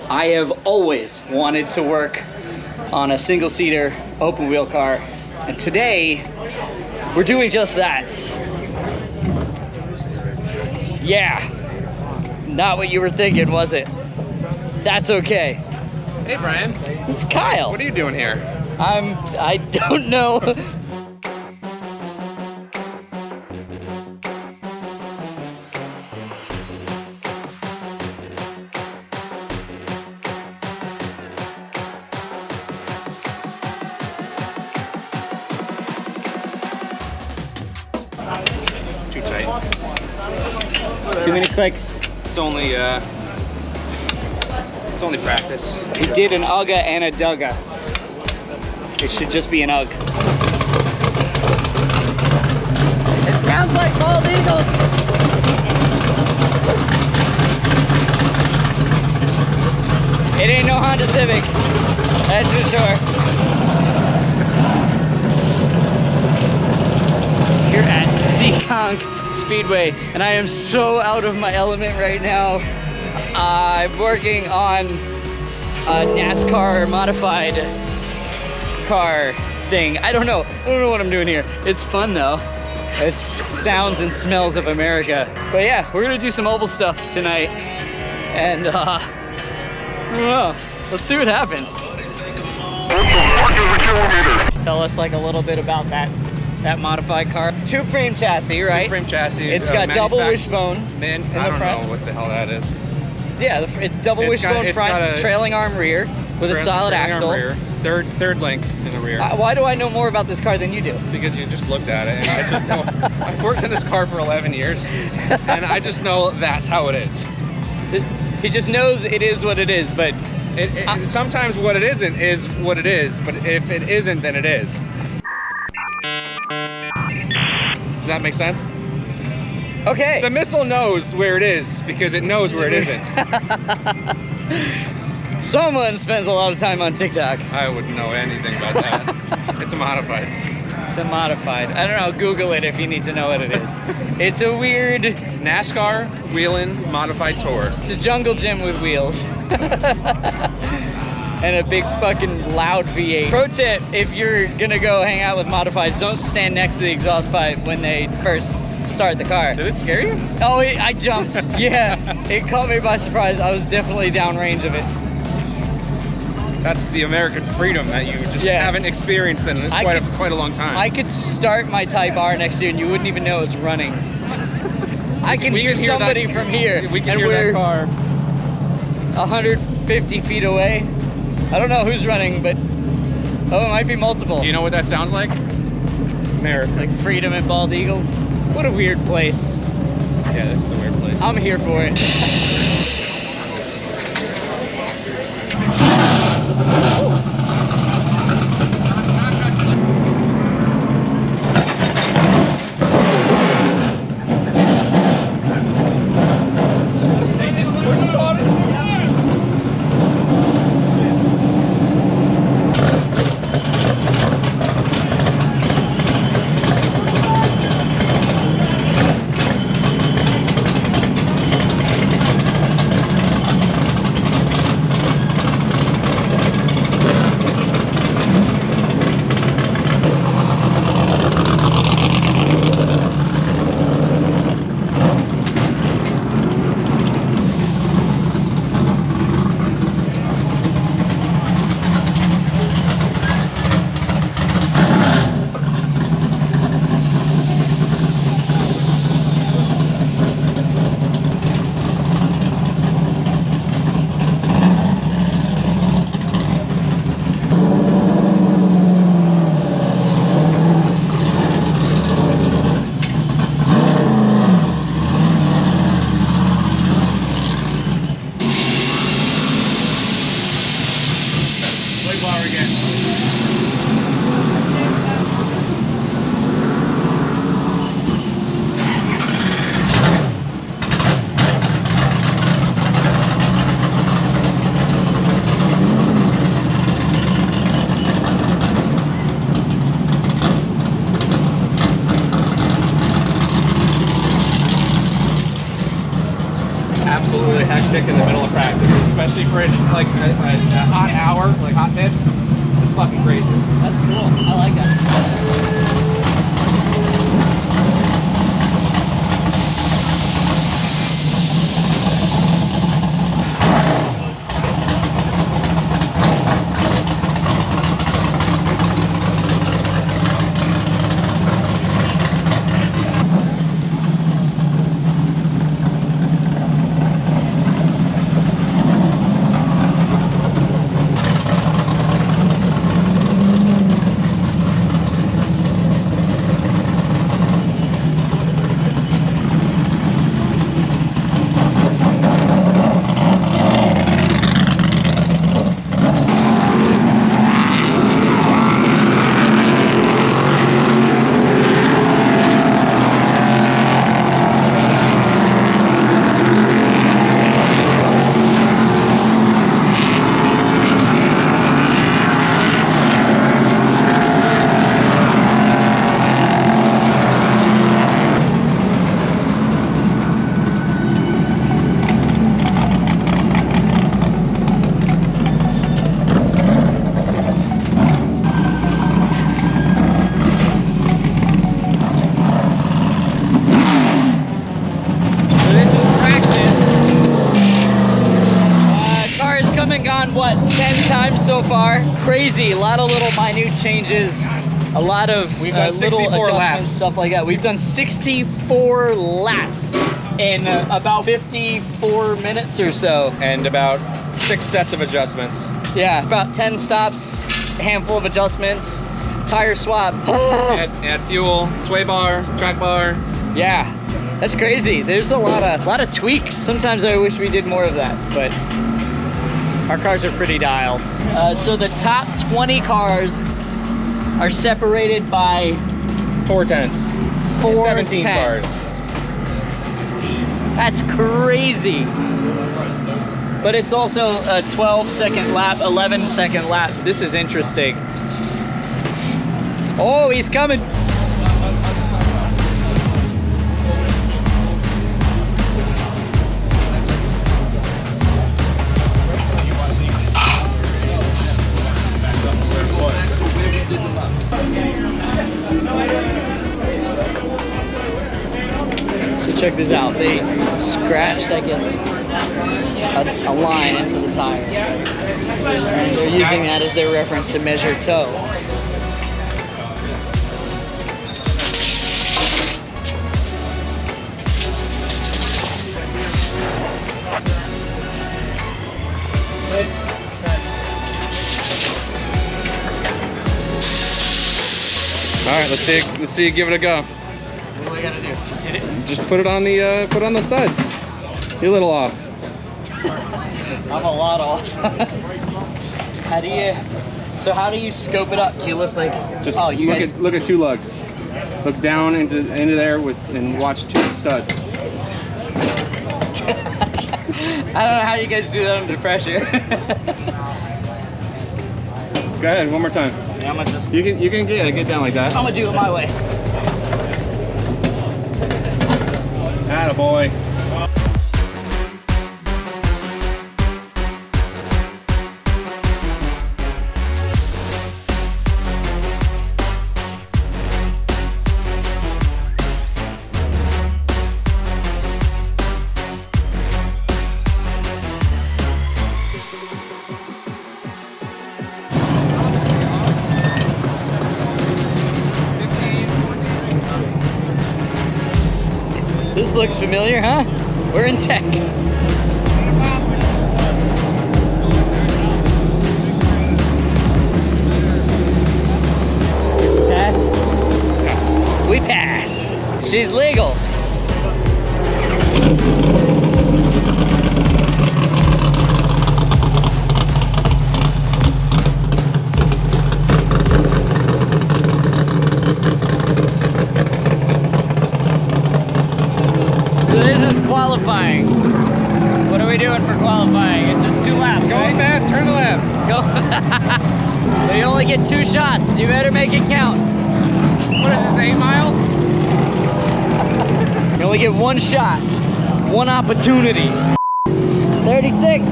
I have always wanted to work on a single-seater open wheel car, and today we're doing just that. Yeah, not what you were thinking, was it? That's okay. Hey Brian. This is Kyle. What are you doing here? I don't know. Too tight. Too many clicks. It's only practice. We did an Ugga and a Dugga. It should just be an Ugg. It sounds like bald eagles. It ain't no Honda Civic, that's for sure. Here at Seekonk Speedway, and I am so out of my element right now. I'm working on a NASCAR modified car thing. I don't know what I'm doing here. It's fun though. It's sounds and smells of America. But yeah, we're gonna do some oval stuff tonight, and I don't know. Let's see what happens. Tell us like a little bit about that modified car. Two frame chassis, right? Two frame chassis. It's got double wishbones in the front. I don't know what the hell that is. Yeah, it's double wishbone front, trailing arm rear with a solid axle. Rear, third link in the rear. Why do I know more about this car than you do? Because you just looked at it, and I just know. I've worked in this car for 11 years, and I just know that's how it is. He just knows it is what it is, but sometimes what it isn't is what it is, but if it isn't, then it is. Does that make sense? okay. The missile knows where it is because it knows where it isn't. Someone spends a lot of time on TikTok. I wouldn't know anything about that. It's a modified. It's a modified. I don't know, Google it if you need to know what it is. It's a weird NASCAR Whelen modified tour. It's a jungle gym with wheels. And a big fucking loud V8. Pro tip, if you're gonna go hang out with modifieds, don't stand next to the exhaust pipe when they first start the car. Did it scare you? Oh, I jumped. Yeah, it caught me by surprise. I was definitely downrange of it. That's the American freedom that you just haven't experienced in quite a long time. I could start my Type R next to you and you wouldn't even know it was running. I can hear somebody from here. We can hear that car 150 feet away. I don't know who's running, but it might be multiple. Do you know what that sounds like? America. Like freedom and bald eagles. What a weird place. Yeah, this is a weird place. I'm here for it. hectic in the middle of practice, especially for like a hot hour, like hot pits. It's fucking crazy. That's cool. I like that. Gone what, 10 times so far? Crazy, a lot of little minute changes, a lot of We've done little 64 adjustments, laps. stuff like that. We've done 64 laps in about 54 minutes or so. And about 6 sets of adjustments. Yeah, about 10 stops, a handful of adjustments, tire swap. add fuel, sway bar, track bar. Yeah, that's crazy. There's a lot of tweaks. Sometimes I wish we did more of that, but our cars are pretty dialed. So the top 20 cars are separated by 4 tenths. 17 cars. That's crazy. But it's also a 12-second lap, 11-second lap. This is interesting. Oh, he's coming. So check this out. They scratched, I guess, a line into the tire. And they're using that as their reference to measure toe. All right, let's see you give it a go. What do I gotta do? Just hit it? Just put it on the studs. You're a little off. I'm a lot off. How do you scope it up? Do you look like? Just oh, you guys look at 2 lugs. Look down into there and watch 2 studs. I don't know how you guys do that under pressure. Go ahead, one more time. Yeah, I'm gonna just. You can get down like that. I'm gonna do it my way. Attaboy. This looks familiar, huh? We're in tech. Pass? We passed. She's legal. Qualifying. What are we doing for qualifying? It's just 2 laps, Going right? fast, turn to left. Go. But you only get 2 shots. You better make it count. What is this, 8 miles? You only get 1 shot. 1 opportunity. 36.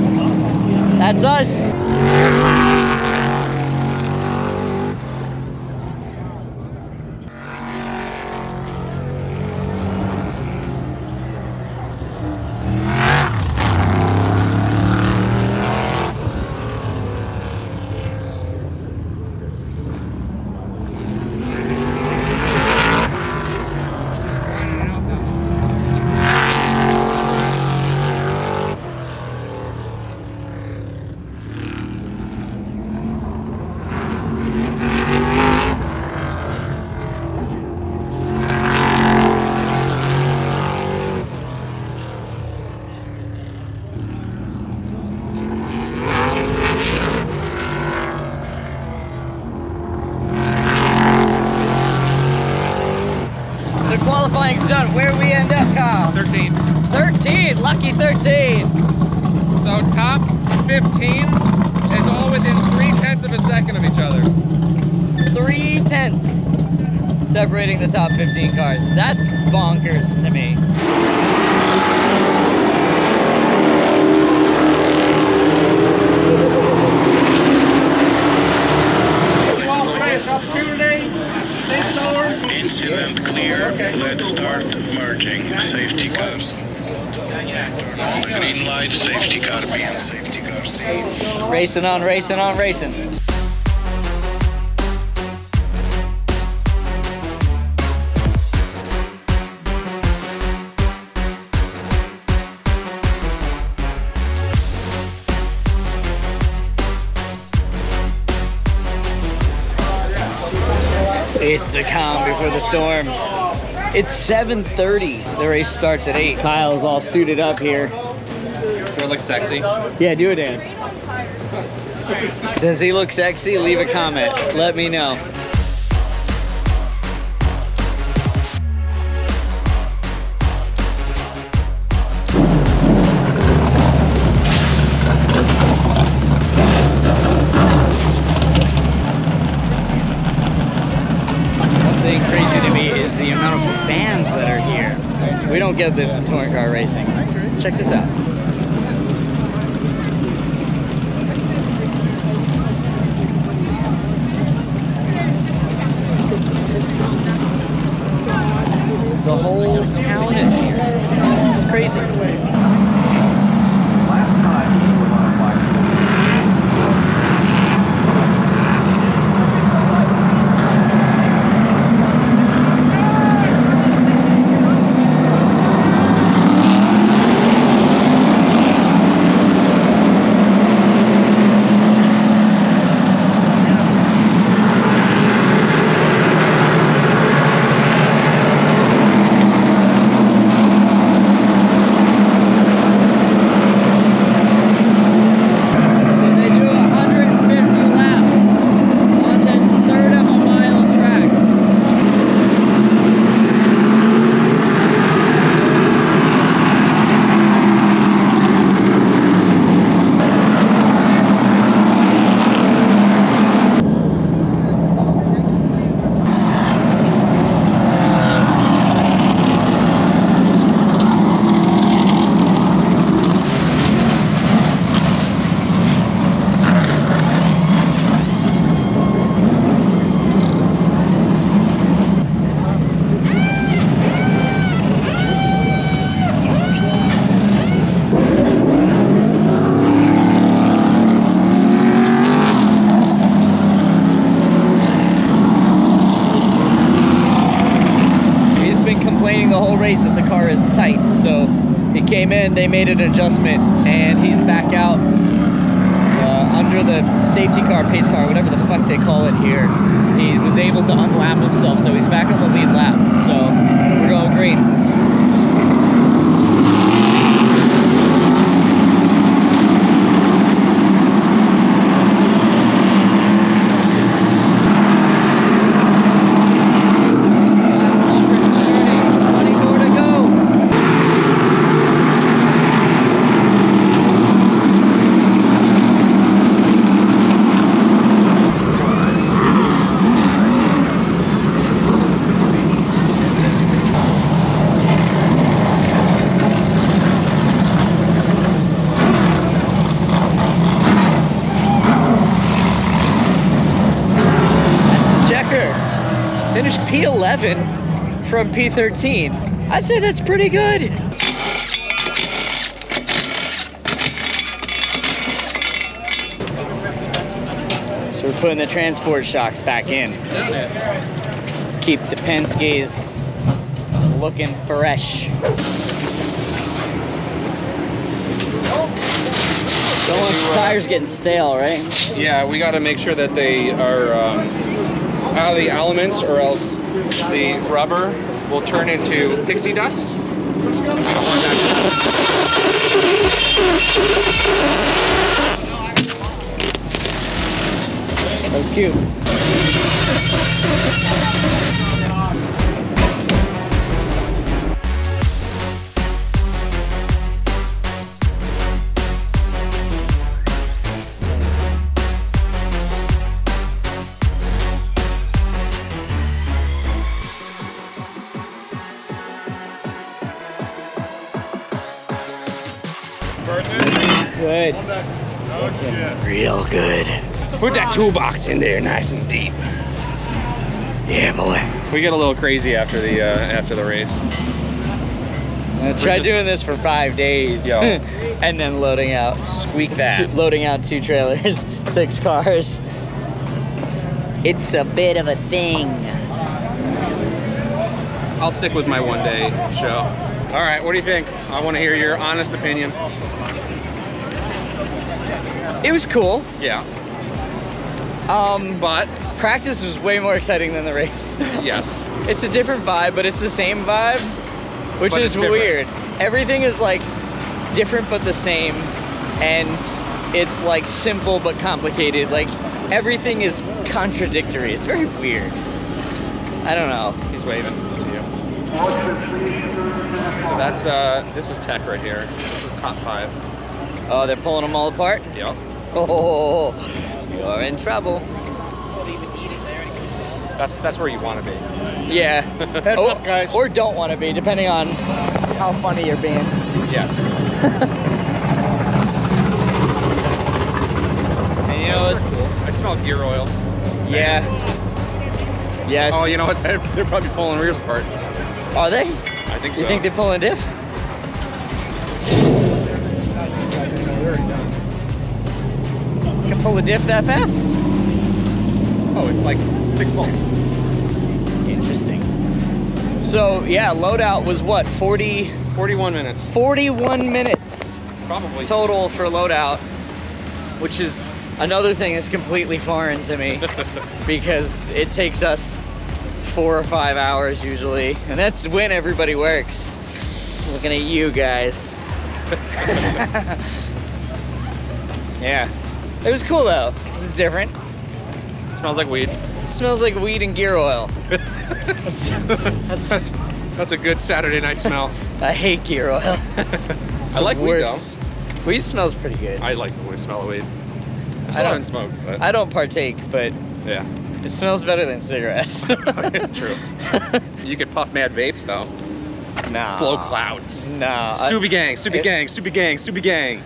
That's us. Qualifying's done. Where we end up, Kyle? 13. 13, lucky 13. So top 15 is all within 0.3 of a second of each other. 0.3 separating the top 15 cars. That's bonkers to me. Incident clear. Let's start merging safety cars. On the green light, safety car B and safety car C. Racing on, racing on, racing. It's the calm before the storm. It's 7:30. The race starts at 8. Kyle's all suited up here. Do I look sexy? Yeah, do a dance. Does he look sexy? Leave a comment. Let me know. Crazy to me is the amount of fans that are here. We don't get this in touring car racing. Check this out. The whole town is here. It's crazy. Last time we were on the whole race that the car is tight. So he came in, they made an adjustment, and he's back out under the safety car, pace car, whatever the fuck they call it here. He was able to unlap himself, so he's back on the lead lap. So we're going green. finished P11 from P13. I'd say that's pretty good. So we're putting the transport shocks back in. Keep the Penske's looking fresh. Don't want the tires getting stale, right? Yeah, we got to make sure that they are out of the elements, or else the rubber will turn into pixie dust. So cute. Good. Real good. Put that toolbox in there, nice and deep. Yeah, boy. We get a little crazy after the race. I tried doing this for 5 days. Yo. And then loading out. Squeak that. Loading out 2 trailers, 6 cars. It's a bit of a thing. I'll stick with my one-day show. All right, what do you think? I want to hear your honest opinion. It was cool. Yeah. But practice was way more exciting than the race. Yes. It's a different vibe, but it's the same vibe, which But is it's different. weird. Everything is like different but the same, and it's like simple but complicated. Like everything is contradictory. It's very weird. I don't know. He's waving to you. So that's this is tech right here. This is top 5. Oh, they're pulling them all apart? Yep. Oh, you're in trouble. That's where you want to be. Yeah. Heads up, guys. Or don't want to be, depending on how funny you're being. Yes. And you know what? Cool. I smell gear oil. Yeah. Yes. Oh, you know what? They're probably pulling rears apart. Are they? I think so. You think they're pulling diffs? Can pull a diff that fast? Oh, it's like 6 volts. Interesting. So yeah, loadout was what, 41 minutes. 41 minutes Probably. total for loadout, which is another thing that's completely foreign to me because it takes us 4 or 5 hours usually, and that's when everybody works. Looking at you guys. Yeah, it was cool though. It was different. Smells like weed. It smells like weed and gear oil. That's a good Saturday night smell. I hate gear oil. I like weed though. Weed smells pretty good. I like the smell of weed. I still haven't smoked, but I don't partake, but yeah. it smells better than cigarettes. True. You could puff mad vapes though. Nah. Blow clouds. Nah. Subi gang, Subi gang, Subi gang, Subi gang.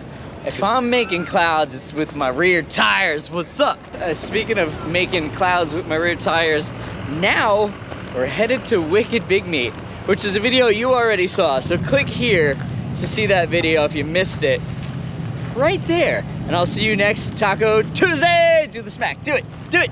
If I'm making clouds, it's with my rear tires. What's up? Speaking of making clouds with my rear tires, now we're headed to Wicked Big Meat, which is a video you already saw. So click here to see that video if you missed it. Right there. And I'll see you next Taco Tuesday. Do the smack. Do it. Do it.